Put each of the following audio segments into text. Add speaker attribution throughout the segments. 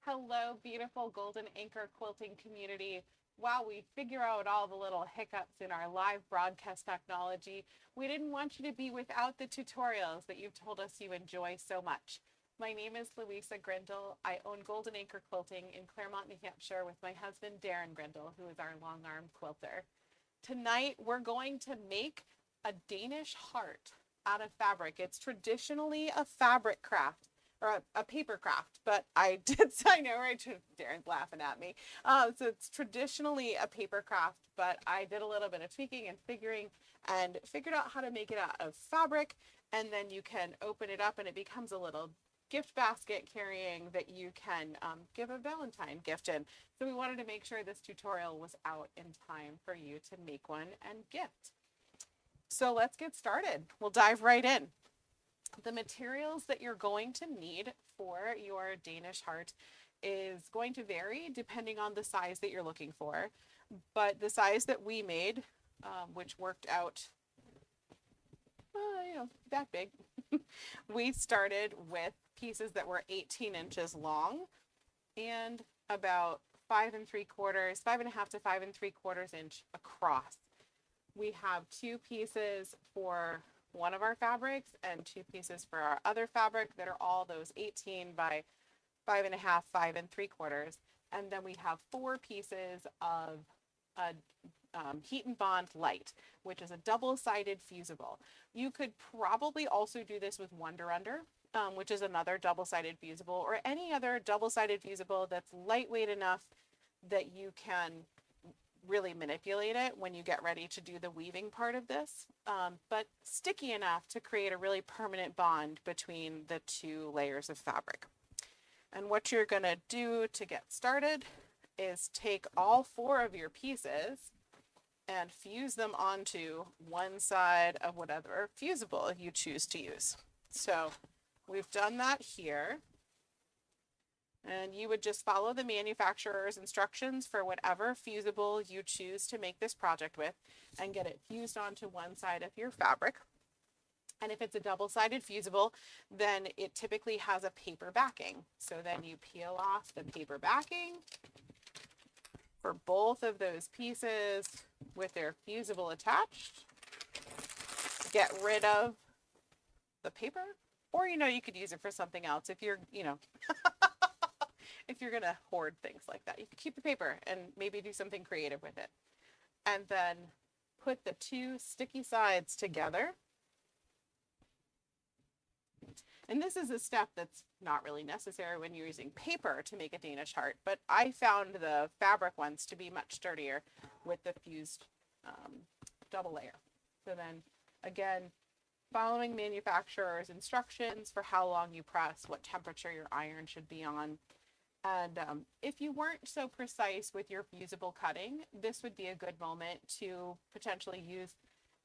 Speaker 1: Hello, beautiful Golden Anchor quilting community. While we figure out all the little hiccups in our live broadcast technology, we didn't want you to be without the tutorials that you've told us you enjoy so much. My name is Louisa Grindle. I own Golden Anchor Quilting in Claremont, New Hampshire with my husband, Darren Grindle, who is our long-armed quilter. Tonight, we're going to make a Danish heart out of fabric. It's traditionally a fabric craft or a paper craft, but I did, I know, right? Darren's laughing at me. So it's traditionally a paper craft, but I did a little bit of tweaking and figuring and figured out how to make it out of fabric. And then you can open it up and it becomes a little gift basket carrying that you can give a Valentine gift in. So we wanted to make sure this tutorial was out in time for you to make one and gift. So let's get started. We'll dive right in. The materials that you're going to need for your Danish heart is going to vary depending on the size that you're looking for. But the size that we made, which worked out, that big, we started with pieces that were 18 inches long and about 5.75 to 5.75 inch across. We have two pieces for one of our fabrics and two pieces for our other fabric that are all those 18 by 5.5, 5.75. And then we have four pieces of a Heat'n'Bond Lite, which is a double-sided fusible. You could probably also do this with Wonder Under, which is another double-sided fusible, or any other double-sided fusible that's lightweight enough that you can really manipulate it when you get ready to do the weaving part of this, but sticky enough to create a really permanent bond between the two layers of fabric. And what you're going to do to get started is take all four of your pieces and fuse them onto one side of whatever fusible you choose to use. So we've done that here. And you would just follow the manufacturer's instructions for whatever fusible you choose to make this project with and get it fused onto one side of your fabric. And if it's a double-sided fusible, then it typically has a paper backing. So then you peel off the paper backing for both of those pieces with their fusible attached. Get rid of the paper, or you could use it for something else if you're, if you're going to hoard things like that. You can keep the paper and maybe do something creative with it. And then put the two sticky sides together. And this is a step that's not really necessary when you're using paper to make a Danish heart, but I found the fabric ones to be much sturdier with the fused double layer. So then, again, following manufacturer's instructions for how long you press, what temperature your iron should be on. And if you weren't so precise with your fusible cutting, this would be a good moment to potentially use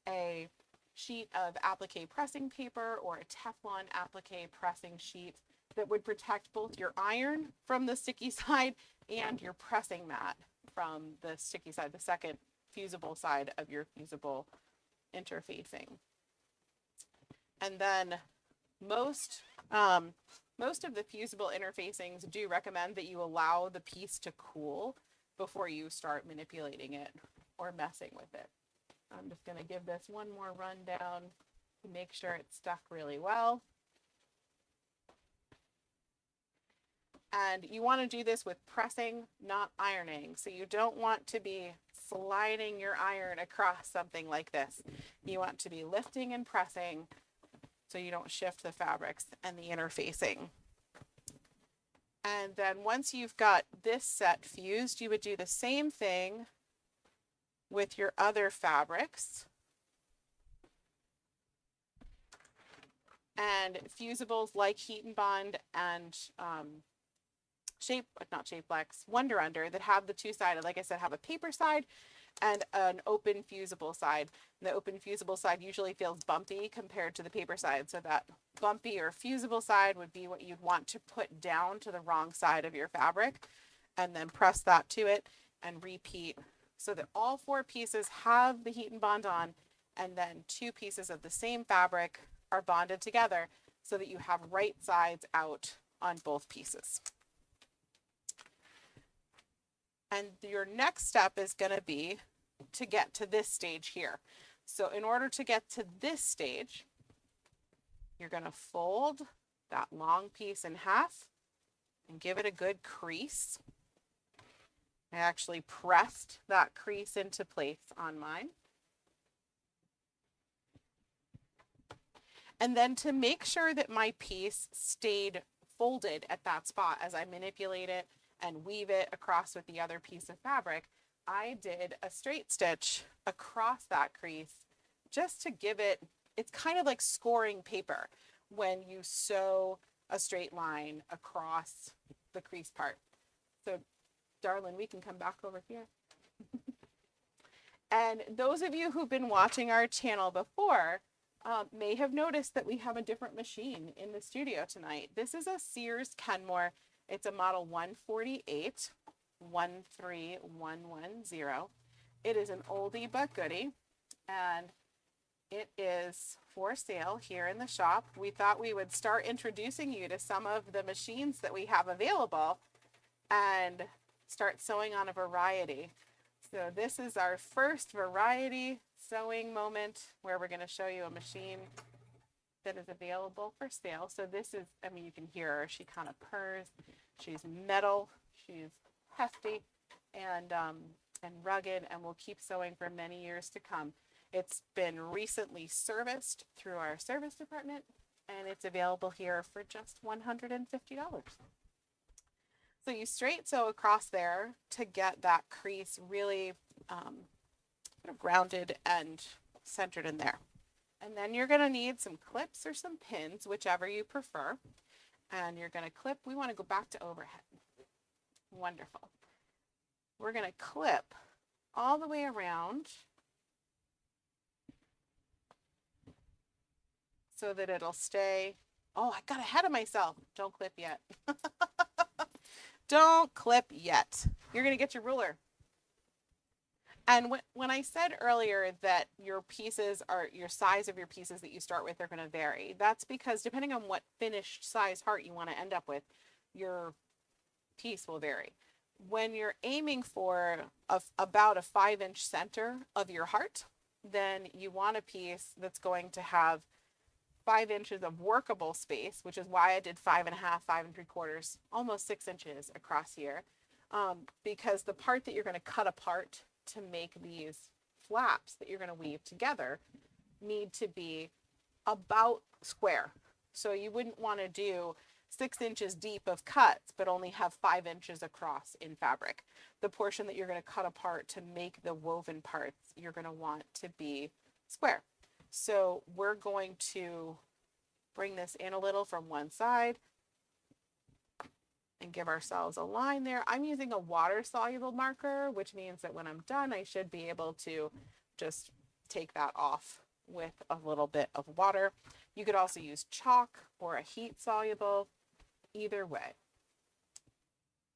Speaker 1: a sheet of applique pressing paper or a Teflon applique pressing sheet that would protect both your iron from the sticky side and your pressing mat from the sticky side, the second fusible side of your fusible interfacing. And then most of the fusible interfacings do recommend that you allow the piece to cool before you start manipulating it or messing with it. I'm just going to give this one more rundown to make sure it's stuck really well. And you want to do this with pressing, not ironing. So you don't want to be sliding your iron across something like this. You want to be lifting and pressing so you don't shift the fabrics and the interfacing. And then once you've got this set fused, you would do the same thing with your other fabrics. And fusibles like Heat'n'Bond and Wonder Under that have the two-sided, like I said, have a paper side and an open fusible side. And the open fusible side usually feels bumpy compared to the paper side. So that bumpy or fusible side would be what you'd want to put down to the wrong side of your fabric and then press that to it and repeat so that all four pieces have the Heat'n'Bond on, and then two pieces of the same fabric are bonded together so that you have right sides out on both pieces. And your next step is going to be to get to this stage here. So in order to get to this stage, you're going to fold that long piece in half and give it a good crease. I actually pressed that crease into place on mine. And then to make sure that my piece stayed folded at that spot as I manipulate it and weave it across with the other piece of fabric, I did a straight stitch across that crease just to give it, it's kind of like scoring paper when you sew a straight line across the crease part. So darling, we can come back over here. And those of you who've been watching our channel before may have noticed that we have a different machine in the studio tonight. This is a Sears Kenmore. It's a model 148, 13110. It is an oldie but goodie, and it is for sale here in the shop. We thought we would start introducing you to some of the machines that we have available and start sewing on a variety. So this is our first variety sewing moment where we're going to show you a machine that is available for sale. So this is, I mean, you can hear her. She kind of purrs. She's metal. She's hefty and rugged, and will keep sewing for many years to come. It's been recently serviced through our service department, and it's available here for just $150. So you straight sew across there to get that crease really grounded and centered in there. And then you're going to need some clips or some pins, whichever you prefer. And you're going to clip, we want to go back to overhead. Wonderful. We're going to clip all the way around so that it'll stay. Oh, I got ahead of myself. Don't clip yet. Don't clip yet. You're going to get your ruler. And when I said earlier that your pieces are, your size of your pieces that you start with are going to vary, that's because depending on what finished size heart you want to end up with, your piece will vary. When you're aiming for about a 5-inch center of your heart, then you want a piece that's going to have 5 inches of workable space, which is why I did 5.5, 5 3/4, almost 6 inches across here, because the part that you're going to cut apart to make these flaps that you're going to weave together need to be about square. So you wouldn't want to do 6 inches deep of cuts, but only have 5 inches across in fabric. The portion that you're going to cut apart to make the woven parts, you're going to want to be square. So we're going to bring this in a little from one side and give ourselves a line there. I'm using a water-soluble marker, which means that when I'm done, I should be able to just take that off with a little bit of water. You could also use chalk or a heat-soluble, either way.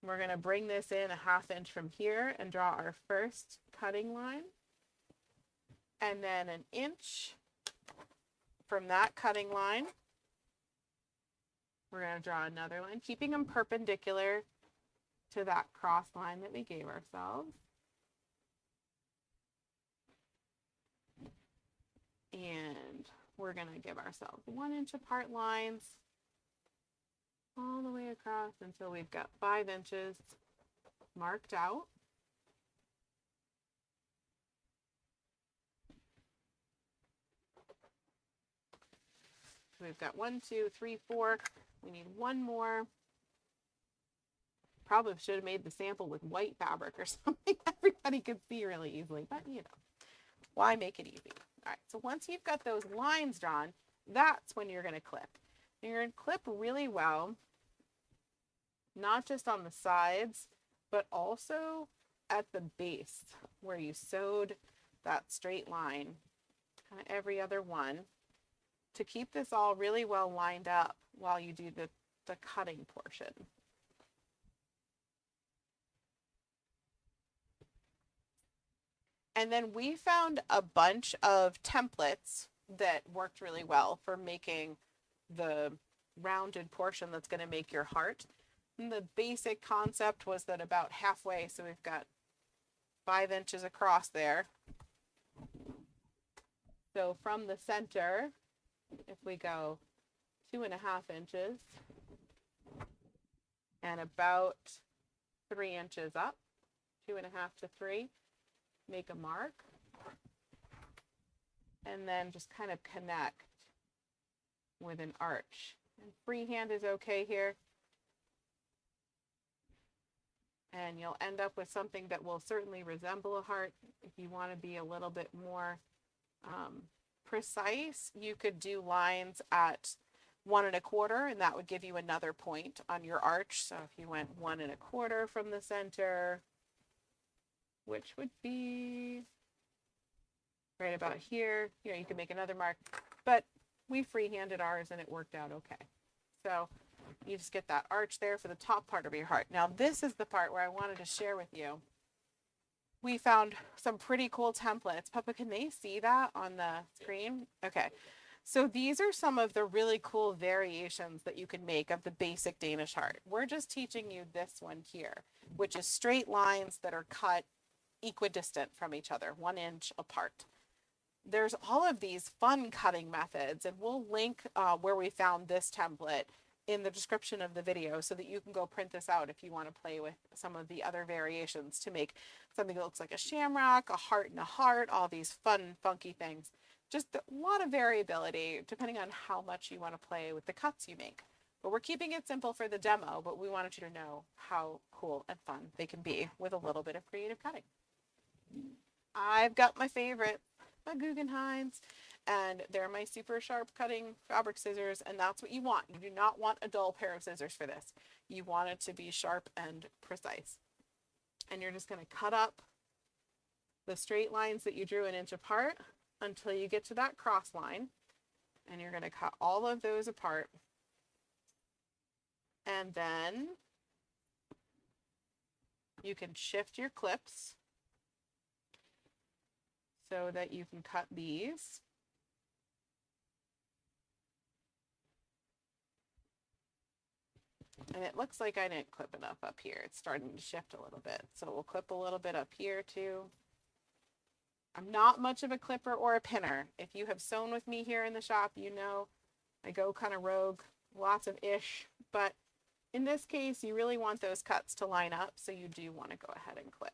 Speaker 1: We're going to bring this in a 1/2 inch from here and draw our first cutting line. And then 1 inch from that cutting line, we're going to draw another line, keeping them perpendicular to that cross line that we gave ourselves. And we're going to give ourselves 1 inch apart lines all the way across until we've got 5 inches marked out. We've got 1, 2, 3, 4. We need one more. Probably should have made the sample with white fabric or something. Everybody could see really easily, but you know, why make it easy? All right, so once you've got those lines drawn, that's when you're going to clip. And you're going to clip really well, not just on the sides, but also at the base where you sewed that straight line, kind of every other one, to keep this all really well lined up while you do the cutting portion. And then we found a bunch of templates that worked really well for making the rounded portion that's going to make your heart. And the basic concept was that about halfway, so we've got 5 inches across there. So from the center, if we go 2.5 inches and about 3 inches up, 2.5 to 3, make a mark, and then just kind of connect with an arch. And freehand is okay here. And you'll end up with something that will certainly resemble a heart. If you want to be a little bit more precise, you could do lines at 1 1/4, and that would give you another point on your arch. So if you went 1 1/4 from the center, which would be right about here, you know, you can make another mark, but we freehanded ours and it worked out okay. So you just get that arch there for the top part of your heart. Now this is the part where I wanted to share with you. We found some pretty cool templates. Papa, can they see that on the screen? Okay. So these are some of the really cool variations that you can make of the basic Danish heart. We're just teaching you this one here, which is straight lines that are cut equidistant from each other, 1 inch apart. There's all of these fun cutting methods, and we'll link where we found this template in the description of the video so that you can go print this out if you want to play with some of the other variations to make something that looks like a shamrock, a heart and a heart, all these fun, funky things. Just a lot of variability depending on how much you want to play with the cuts you make. But we're keeping it simple for the demo, but we wanted you to know how cool and fun they can be with a little bit of creative cutting. I've got my favorite, my Guggenheims, and they're my super sharp cutting fabric scissors, and that's what you want. You do not want a dull pair of scissors for this. You want it to be sharp and precise. And you're just going to cut up the straight lines that you drew 1 inch apart until you get to that cross line, and you're going to cut all of those apart. And then you can shift your clips so that you can cut these. And it looks like I didn't clip enough up here. It's starting to shift a little bit. So we'll clip a little bit up here too. I'm not much of a clipper or a pinner. If you have sewn with me here in the shop, you know I go kind of rogue, lots of ish. But in this case, you really want those cuts to line up. So you do want to go ahead and clip.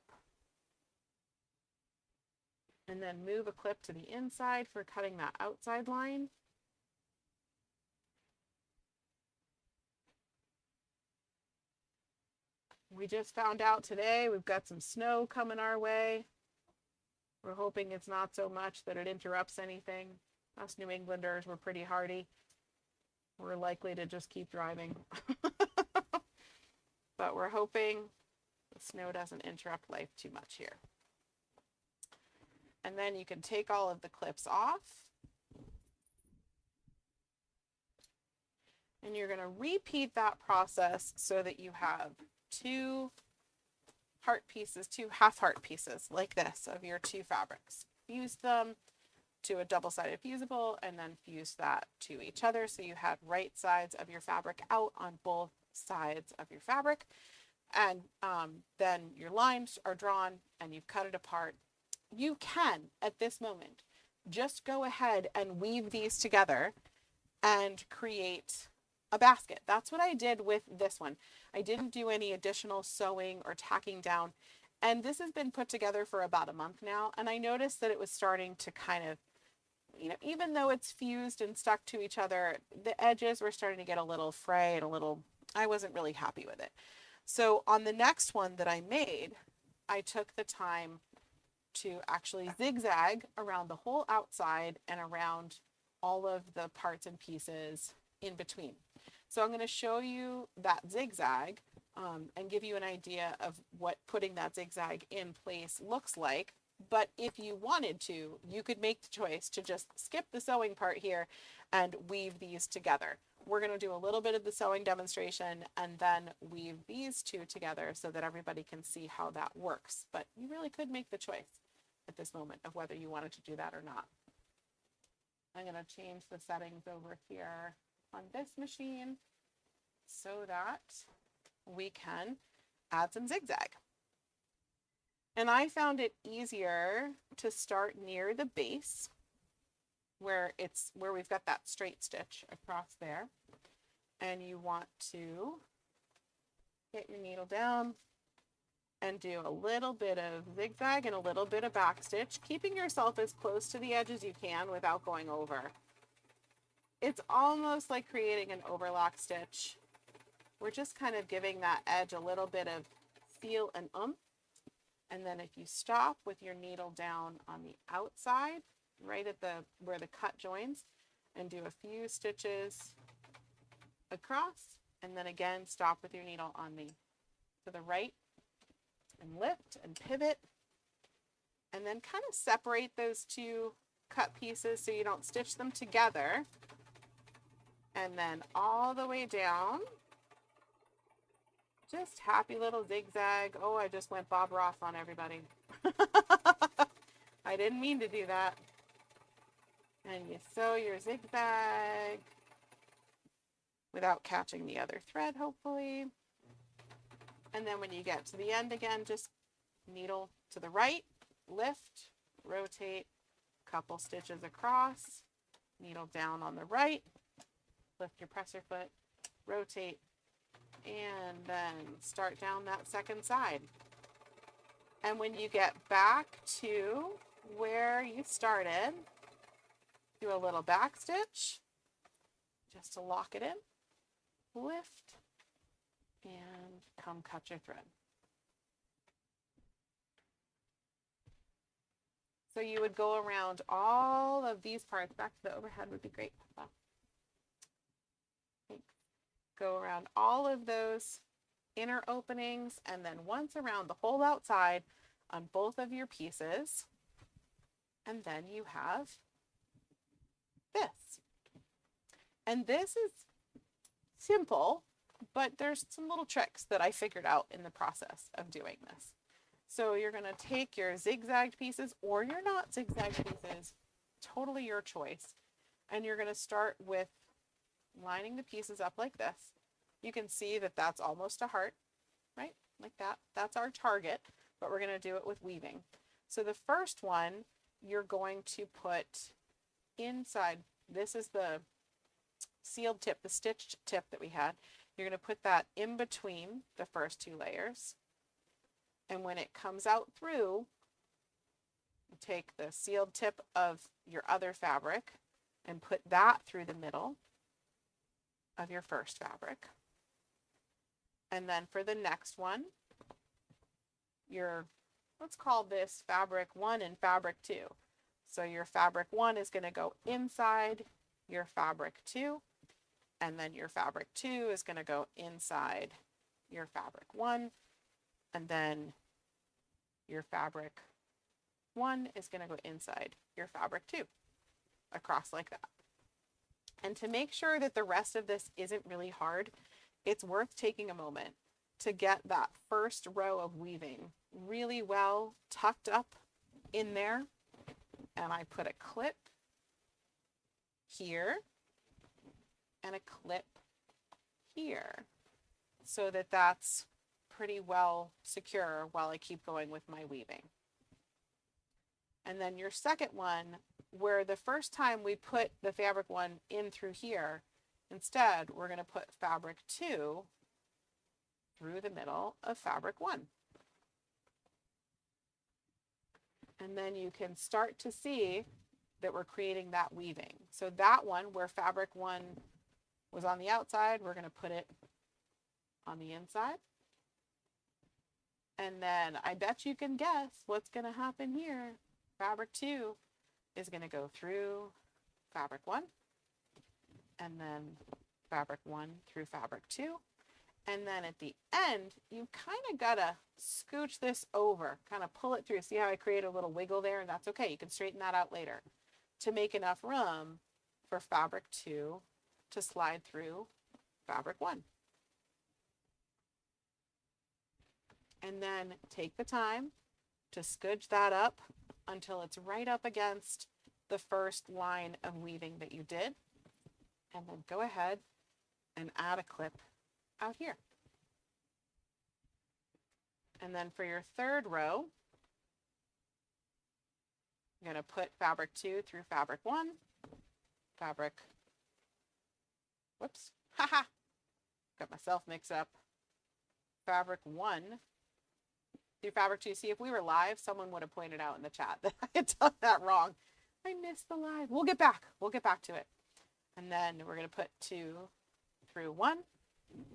Speaker 1: And then move a clip to the inside for cutting that outside line. We just found out today we've got some snow coming our way. We're hoping it's not so much that it interrupts anything. Us New Englanders, we're pretty hardy. We're likely to just keep driving. But we're hoping the snow doesn't interrupt life too much here. And then you can take all of the clips off. And you're going to repeat that process so that you have 2 heart pieces, 2 half heart pieces like this of your 2 fabrics. Fuse them to a double-sided fusible and then fuse that to each other so you have right sides of your fabric out on both sides of your fabric. And then your lines are drawn and you've cut it apart. You can, at this moment, just go ahead and weave these together and create a basket. That's what I did with this one. I didn't do any additional sewing or tacking down. And this has been put together for about a month now. And I noticed that it was starting to kind of, you know, even though it's fused and stuck to each other, the edges were starting to get a little fray and a little, I wasn't really happy with it. So on the next one that I made, I took the time to actually zigzag around the whole outside and around all of the parts and pieces in between. So I'm going to show you that zigzag and give you an idea of what putting that zigzag in place looks like. But if you wanted to, you could make the choice to just skip the sewing part here and weave these together. We're going to do a little bit of the sewing demonstration and then weave these 2 together so that everybody can see how that works. But you really could make the choice at this moment of whether you wanted to do that or not. I'm going to change the settings over here on this machine so that we can add some zigzag. And I found it easier to start near the base where we've got that straight stitch across there. And you want to get your needle down and do a little bit of zigzag and a little bit of back stitch, keeping yourself as close to the edge as you can without going over. It's almost like creating an overlock stitch. We're just kind of giving that edge a little bit of feel and oomph. And then if you stop with your needle down on the outside, right at where the cut joins, and do a few stitches across, and then again stop with your needle on to the right, and lift and pivot, and then kind of separate those two cut pieces so you don't stitch them together, and then all the way down, just happy little zigzag. Oh, I just went Bob Ross on everybody. I didn't mean to do that. And you sew your zigzag without catching the other thread, hopefully. And then when you get to the end again, just needle to the right, lift, rotate, couple stitches across, needle down on the right, lift your presser foot, rotate, and then start down that second side. And when you get back to where you started, do a little back stitch just to lock it in, lift, and come cut your thread. So you would go around all of these parts. Back to the overhead would be great. Thanks. Go around all of those inner openings, and then once around the whole outside on both of your pieces. And then you have this. And this is simple, but there's some little tricks that I figured out in the process of doing this. So you're going to take your zigzagged pieces or your not zigzagged pieces, totally your choice. And you're going to start with lining the pieces up like this. You can see that that's almost a heart, right? Like that. That's our target, but we're going to do it with weaving. So the first one, you're going to put inside. This is the sealed tip, the stitched tip that we had. You're going to put that in between the first two layers. And when it comes out through, you take the sealed tip of your other fabric and put that through the middle of your first fabric. And then for the next one, let's call this fabric 1 and fabric 2. So your fabric 1 is going to go inside your fabric 2, and then your fabric 2 is going to go inside your fabric 1, and then your fabric 1 is going to go inside your fabric 2, across like that. And to make sure that the rest of this isn't really hard, it's worth taking a moment to get that first row of weaving really well tucked up in there. And I put a clip here and a clip here so that that's pretty well secure while I keep going with my weaving. And then your second one, where the first time we put the fabric 1 in through here, instead we're going to put fabric 2 through the middle of fabric 1. And then you can start to see that we're creating that weaving. So that one where fabric 1 was on the outside, we're going to put it on the inside. And then I bet you can guess what's going to happen here. Fabric 2 is going to go through fabric 1, and then fabric 1 through fabric 2. And then at the end, you kind of got to scooch this over, kind of pull it through. See how I create a little wiggle there? And that's okay. You can straighten that out later to make enough room for fabric 2 to slide through fabric 1. And then take the time to scooch that up until it's right up against the first line of weaving that you did. And then go ahead and add a clip out here. And then for your third row, you're going to put fabric 2 through fabric 1, fabric, whoops, haha, got myself mixed up, fabric 1 through fabric 2. See, if we were live, someone would have pointed out in the chat that I had done that wrong. I missed the live. We'll get back to it. And then we're going to put 2 through 1,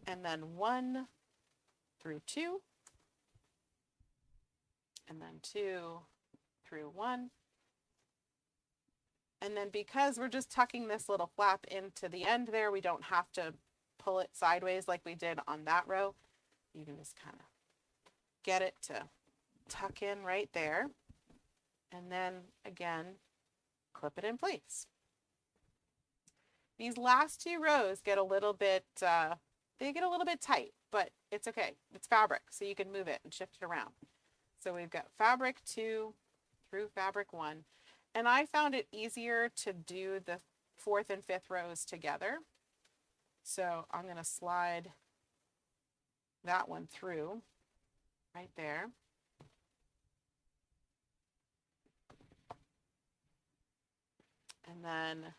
Speaker 1: and then 1 through 2, and then 2 through 1. And then because we're just tucking this little flap into the end there, we don't have to pull it sideways like we did on that row. You can just kind of get it to tuck in right there. And then again, clip it in place. These last 2 rows get a little bit, they get a little bit tight, but it's okay. It's fabric, so you can move it and shift it around. So we've got fabric 2 through fabric 1. And I found it easier to do the 4th and 5th rows together. So I'm going to slide that one through right there. And then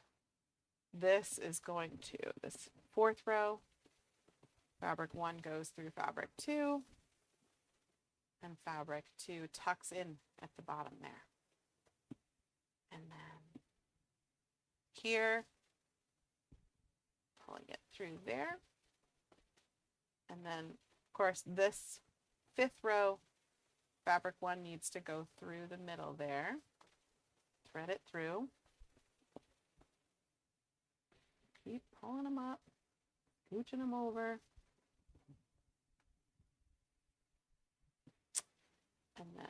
Speaker 1: this is going to, this 4th row, fabric 1 goes through fabric 2, and fabric 2 tucks in at the bottom there. And then here, pulling it through there. And then, of course, this 5th row, fabric 1 needs to go through the middle there. Thread it through. Keep pulling them up, scooching them over. And then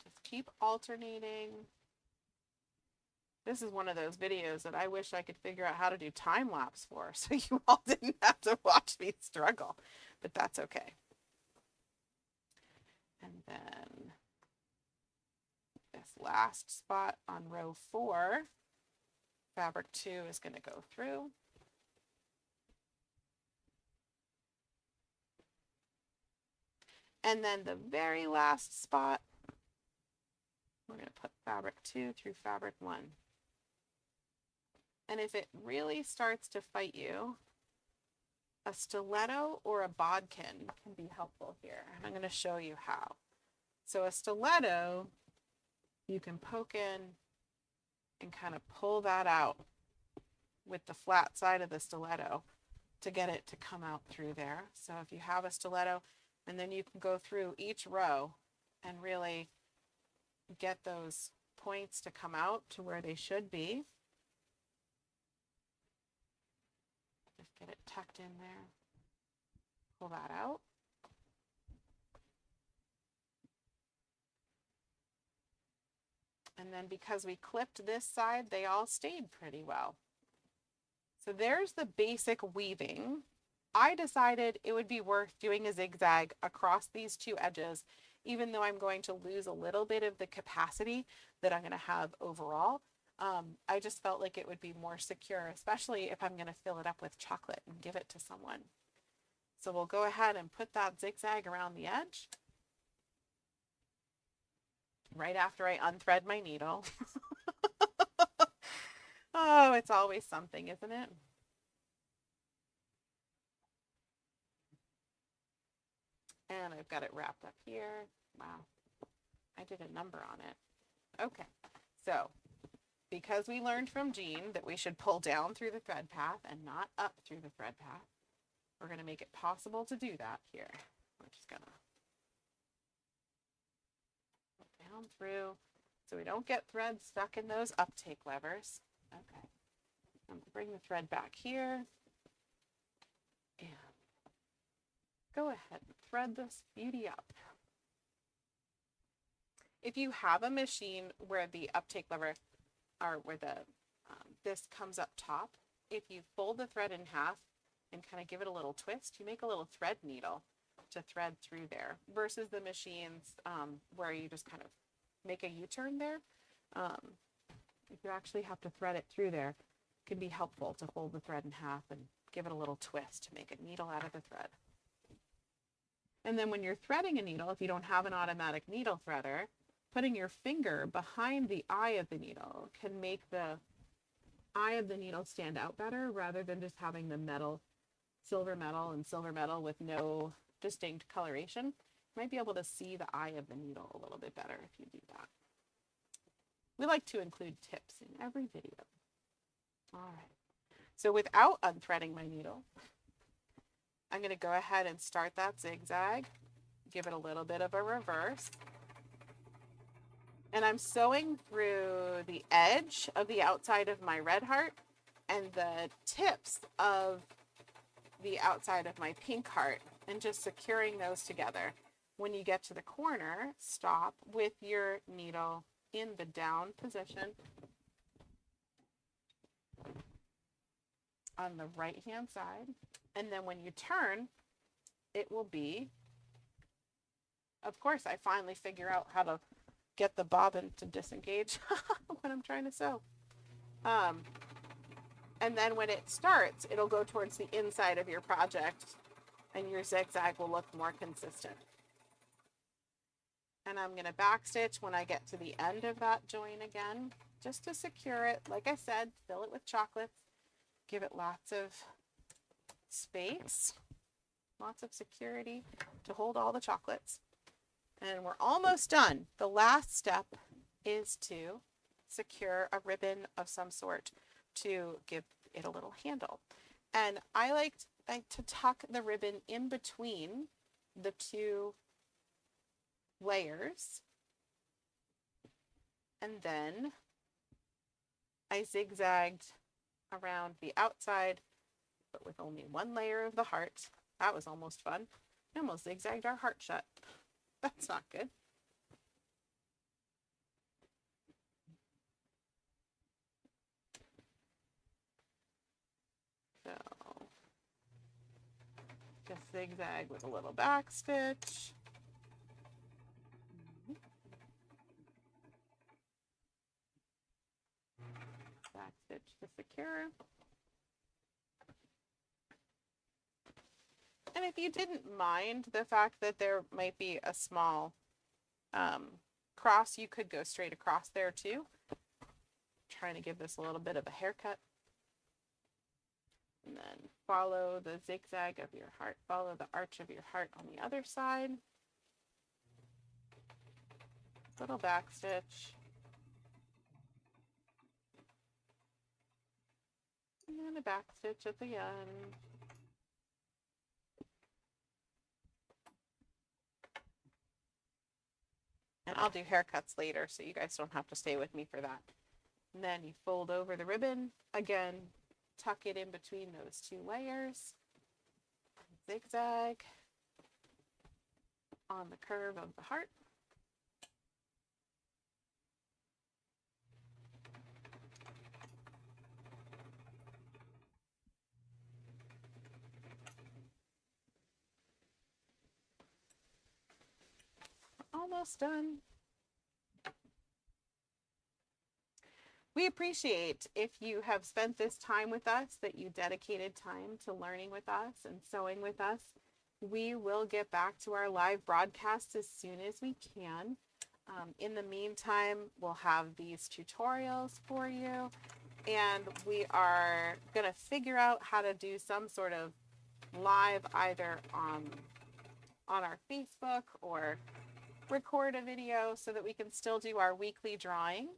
Speaker 1: just keep alternating. This is one of those videos that I wish I could figure out how to do time lapse for, so you all didn't have to watch me struggle, but that's okay. And then this last spot on row 4, fabric 2 is going to go through. And then the very last spot, we're going to put fabric 2 through fabric 1. And if it really starts to fight you, a stiletto or a bodkin can be helpful here. And I'm going to show you how. So a stiletto, you can poke in and kind of pull that out with the flat side of the stiletto to get it to come out through there. So if you have a stiletto, and then you can go through each row and really get those points to come out to where they should be. Just get it tucked in there. Pull that out. And then because we clipped this side, they all stayed pretty well. So there's the basic weaving. I decided it would be worth doing a zigzag across these 2 edges, even though I'm going to lose a little bit of the capacity that I'm going to have overall. I just felt like it would be more secure, especially if I'm going to fill it up with chocolate and give it to someone. So we'll go ahead and put that zigzag around the edge. Right after I unthread my needle. Oh, it's always something, isn't it? And I've got it wrapped up here. Wow, I did a number on it. Okay, so because we learned from Jean that we should pull down through the thread path and not up through the thread path, we're going to make it possible to do that here. We're just going to pull down through so we don't get threads stuck in those uptake levers. Okay, I'm going to bring the thread back here and go ahead and thread this beauty up. If you have a machine where the uptake lever, or where the this comes up top, if you fold the thread in half and kind of give it a little twist, you make a little thread needle to thread through there, versus the machines where you just kind of make a U-turn there. You actually have to thread it through there. can be helpful to fold the thread in half and give it a little twist to make a needle out of the thread. And then when you're threading a needle, if you don't have an automatic needle threader, putting your finger behind the eye of the needle can make the eye of the needle stand out better rather than just having the metal, silver metal with no distinct coloration. You might be able to see the eye of the needle a little bit better if you do that. We like to include tips in every video. All right. So without unthreading my needle, I'm going to go ahead and start that zigzag, give it a little bit of a reverse. And I'm sewing through the edge of the outside of my red heart and the tips of the outside of my pink heart and just securing those together. When you get to the corner, stop with your needle in the down position on the right hand side. And then when you turn, it will be, of course, I finally figure out how to get the bobbin to disengage when I'm trying to sew. And then when it starts, it'll go towards the inside of your project and your zigzag will look more consistent. And I'm going to backstitch when I get to the end of that join again, just to secure it. Like I said, fill it with chocolates, give it lots of space, lots of security to hold all the chocolates. And we're almost done. The last step is to secure a ribbon of some sort to give it a little handle. And I like to tuck the ribbon in between the two layers. And then I zigzagged around the outside, but with only one layer of the heart. That was almost fun. I almost zigzagged our heart shut. That's not good. So just zigzag with a little back stitch. Back stitch to secure. And if you didn't mind the fact that there might be a small cross, you could go straight across there too. Trying to give this a little bit of a haircut. And then follow the zigzag of your heart, follow the arch of your heart on the other side. Little back stitch. And then a back stitch at the end. And I'll do haircuts later, so you guys don't have to stay with me for that. And then you fold over the ribbon. Again, tuck it in between those two layers. Zigzag on the curve of the heart. Almost done. We appreciate if you have spent this time with us, that you dedicated time to learning with us and sewing with us. We will get back to our live broadcasts as soon as we can. In the meantime, we'll have these tutorials for you, and we are going to figure out how to do some sort of live either on our Facebook or record a video so that we can still do our weekly drawings.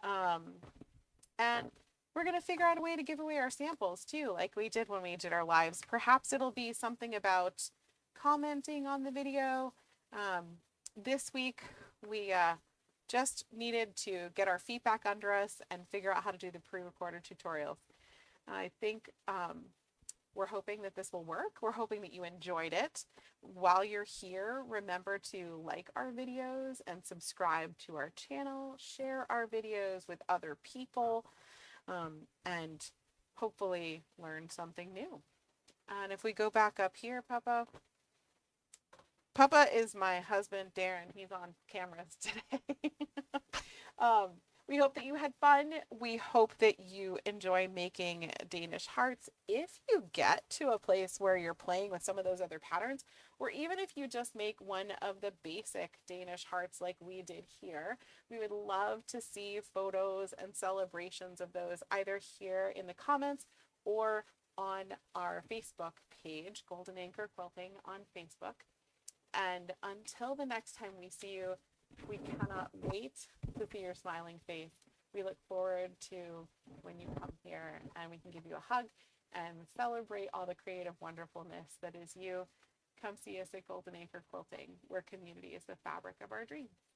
Speaker 1: And we're going to figure out a way to give away our samples too, like we did when we did our lives. Perhaps it'll be something about commenting on the video. This week, we just needed to get our feet back under us and figure out how to do the pre-recorded tutorials. I think we're hoping that this will work. We're hoping that you enjoyed it. While you're here, remember to like our videos and subscribe to our channel, share our videos with other people, and hopefully learn something new. And if we go back up here, Papa is my husband, Darren. He's on cameras today. We hope that you had fun. We hope that you enjoy making Danish hearts. If you get to a place where you're playing with some of those other patterns, or even if you just make one of the basic Danish hearts like we did here, we would love to see photos and celebrations of those either here in the comments or on our Facebook page, Golden Anchor Quilting on Facebook. And until the next time we see you, we cannot wait to see your smiling face. We look forward to when you come here and we can give you a hug and celebrate all the creative wonderfulness that is you. Come see us at Golden Anchor Quilting, where community is the fabric of our dreams.